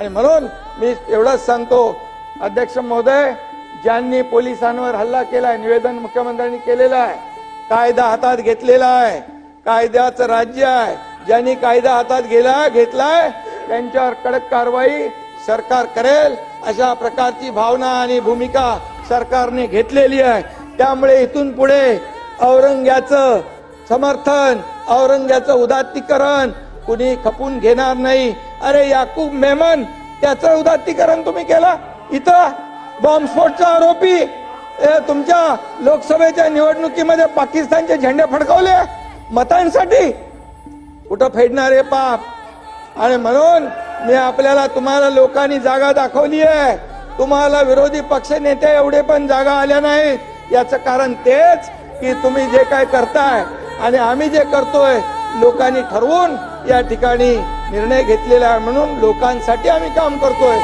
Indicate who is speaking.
Speaker 1: आणि म्हणून मी एवढंच सांगतो, अध्यक्ष महोदय, ज्यांनी पोलिसांवर हल्ला केलाय, निवेदन मुख्यमंत्र्यांनी केलेलं आहे, कायदा हातात घेतलेला आहे, कायद्याचं राज्य आहे, ज्यांनी कायदा हातात घेतलाय त्यांच्यावर कडक कारवाई सरकार करेल, अशा प्रकारची भावना आणि भूमिका सरकारने घेतलेली आहे। त्यामुळे इथून पुढे औरंग्याचं समर्थन, औरंग्याचं उदात्तीकरण कुणी खपून घेणार नाही। अरे याकूब मेमन, त्याचं उदात्तीकरण तुम्ही केलं, इथं बॉम्बस्फोटचा आरोपी तुमच्या लोकसभेच्या निवडणुकीमध्ये पाकिस्तानचे झेंडे फडकवले मतांसाठी, कुठं फेडणारे पाप। आणि म्हणून मी तुम्हाला लोकांनी जागा दाखवली आहे, तुम्हाला विरोधी पक्ष नेते एवढे पण जागा आल्या नाहीत, याचं कारण तेच की तुम्ही जे काय करताय आणि आम्ही जे करतोय, लोकांनी ठरवून या ठिकाणी निर्णय घेतलेला आहे, म्हणून लोकांसाठी आम्ही काम करतोय।